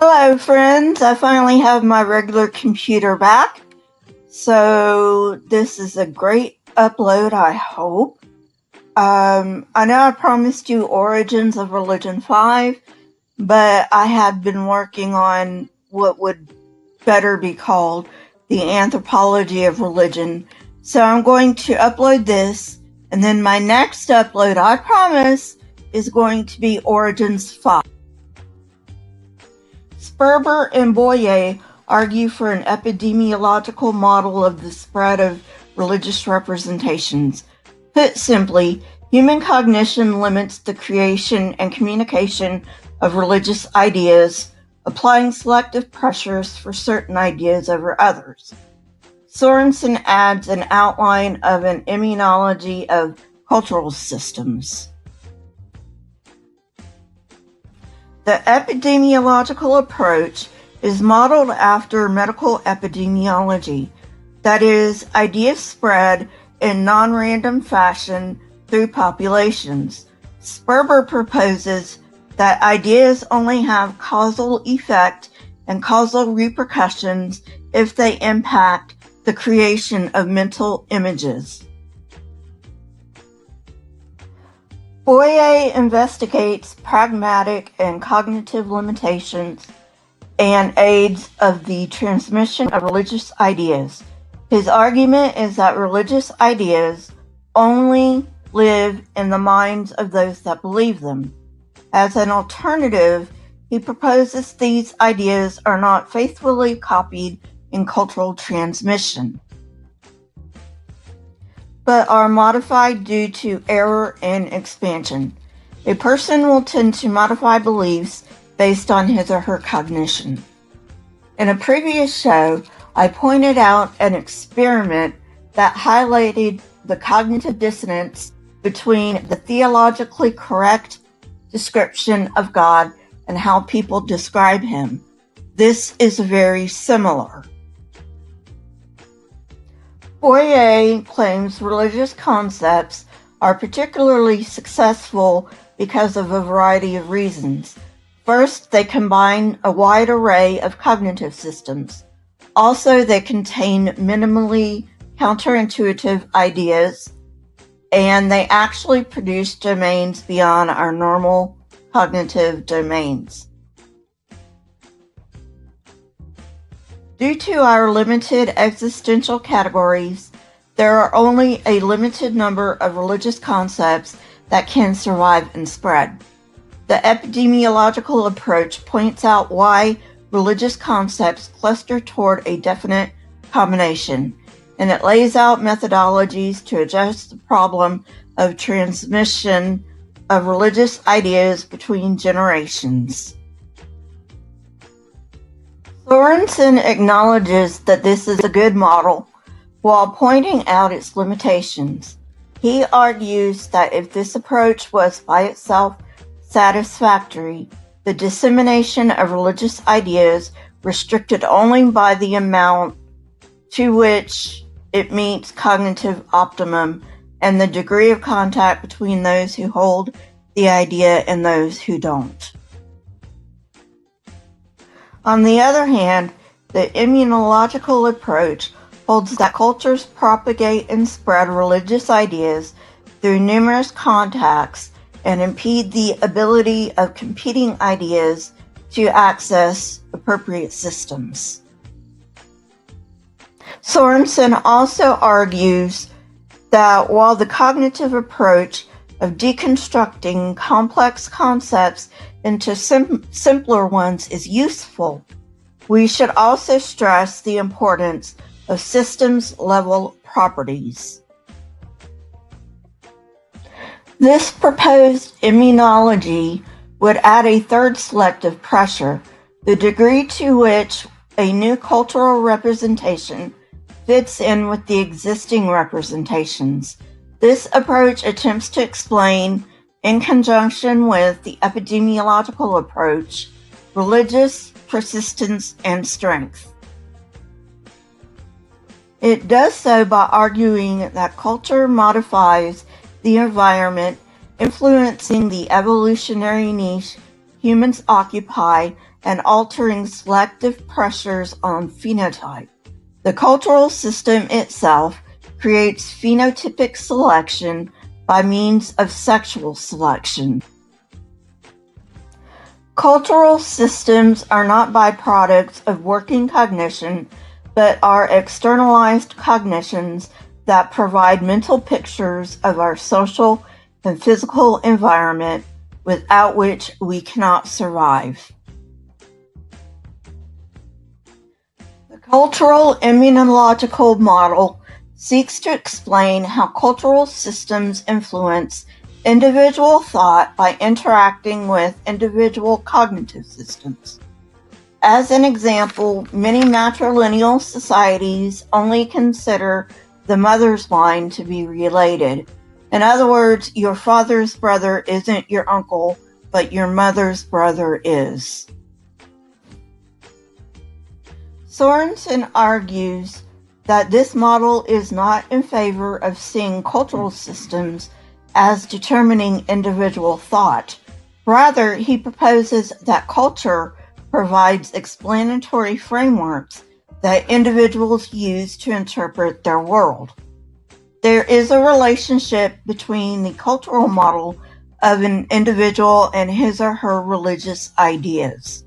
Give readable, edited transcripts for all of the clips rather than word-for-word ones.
Hello, friends. I finally have my regular computer back. So, this is a great upload, I hope. I know I promised you Origins of Religion 5, but I had been working on what would better be called the Anthropology of Religion. So, I'm going to upload this, and then my next upload, I promise, is going to be Origins 5. Sperber and Boyer argue for an epidemiological model of the spread of religious representations. Put simply, human cognition limits the creation and communication of religious ideas, applying selective pressures for certain ideas over others. Sorensen adds an outline of an immunology of cultural systems. The epidemiological approach is modeled after medical epidemiology, that is, ideas spread in non-random fashion through populations. Sperber proposes that ideas only have causal effect and causal repercussions if they impact the creation of mental images. Boyer investigates pragmatic and cognitive limitations and aids of the transmission of religious ideas. His argument is that religious ideas only live in the minds of those that believe them. As an alternative, he proposes these ideas are not faithfully copied in cultural transmission, but are modified due to error and expansion. A person will tend to modify beliefs based on his or her cognition. In a previous show, I pointed out an experiment that highlighted the cognitive dissonance between the theologically correct description of God and how people describe him. This is very similar. Boyer claims religious concepts are particularly successful because of a variety of reasons. First, they combine a wide array of cognitive systems. Also, they contain minimally counterintuitive ideas, and they actually produce domains beyond our normal cognitive domains. Due to our limited existential categories, there are only a limited number of religious concepts that can survive and spread. The epidemiological approach points out why religious concepts cluster toward a definite combination, and it lays out methodologies to address the problem of transmission of religious ideas between generations. Sorensen acknowledges that this is a good model, while pointing out its limitations. He argues that if this approach was by itself satisfactory, the dissemination of religious ideas restricted only by the amount to which it meets cognitive optimum and the degree of contact between those who hold the idea and those who don't. On the other hand, the immunological approach holds that cultures propagate and spread religious ideas through numerous contacts and impede the ability of competing ideas to access appropriate systems. Sorensen also argues that while the cognitive approach of deconstructing complex concepts into simpler ones is useful, we should also stress the importance of systems-level properties. This proposed immunology would add a third selective pressure, the degree to which a new cultural representation fits in with the existing representations. This approach attempts to explain, in conjunction with the epidemiological approach, religious persistence and strength. It does so by arguing that culture modifies the environment, influencing the evolutionary niche humans occupy and altering selective pressures on phenotype. The cultural system itself creates phenotypic selection by means of sexual selection. Cultural systems are not byproducts of working cognition, but are externalized cognitions that provide mental pictures of our social and physical environment without which we cannot survive. The cultural immunological model seeks to explain how cultural systems influence individual thought by interacting with individual cognitive systems. As an example, many matrilineal societies only consider the mother's line to be related. In other words, your father's brother isn't your uncle, but your mother's brother is. Sorensen argues that this model is not in favor of seeing cultural systems as determining individual thought. Rather, he proposes that culture provides explanatory frameworks that individuals use to interpret their world. There is a relationship between the cultural model of an individual and his or her religious ideas.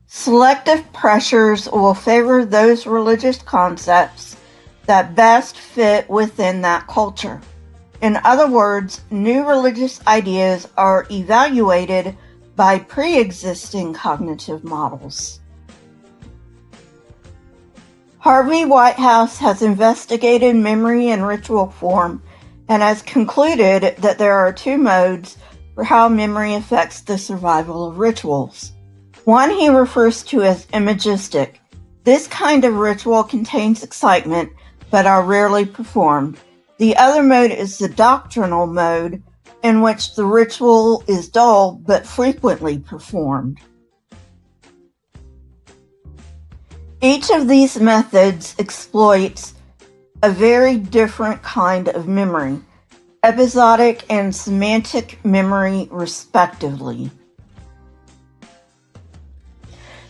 Selective pressures will favor those religious concepts that best fit within that culture. In other words, new religious ideas are evaluated by pre-existing cognitive models. Harvey Whitehouse has investigated memory in ritual form and has concluded that there are two modes for how memory affects the survival of rituals. One he refers to as imagistic. This kind of ritual contains excitement but are rarely performed. The other mode is the doctrinal mode, in which the ritual is dull but frequently performed. Each of these methods exploits a very different kind of memory, episodic and semantic memory respectively.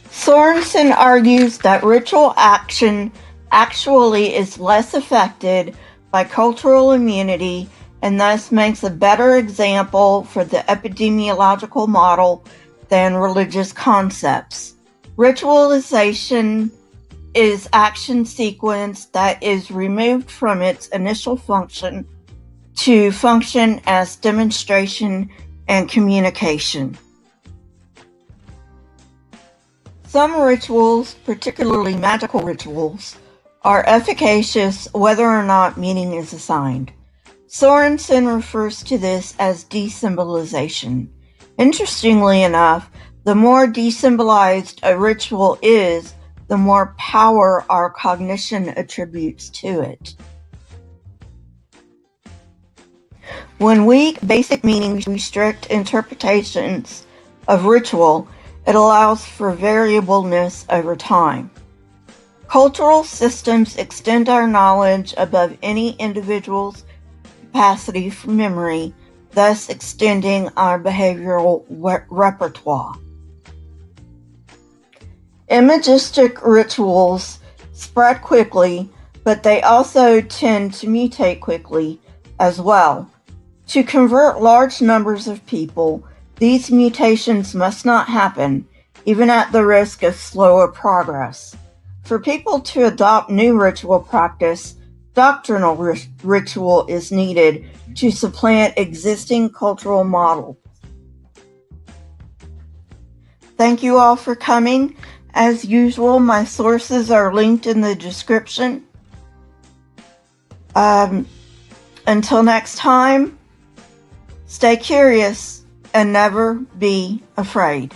Sorensen argues that ritual action actually is less affected by cultural immunity and thus makes a better example for the epidemiological model than religious concepts. Ritualization is action sequence that is removed from its initial function to function as demonstration and communication. Some rituals, particularly magical rituals, are efficacious whether or not meaning is assigned. Sorensen refers to this as desymbolization. Interestingly enough, the more desymbolized a ritual is, the more power our cognition attributes to it. When weak basic meanings restrict interpretations of ritual, it allows for variableness over time. Cultural systems extend our knowledge above any individual's capacity for memory, thus extending our behavioral repertoire. Imagistic rituals spread quickly, but they also tend to mutate quickly as well. To convert large numbers of people, these mutations must not happen, even at the risk of slower progress. For people to adopt new ritual practice, doctrinal ritual is needed to supplant existing cultural models. Thank you all for coming. As usual, my sources are linked in the description. Until next time, stay curious and never be afraid.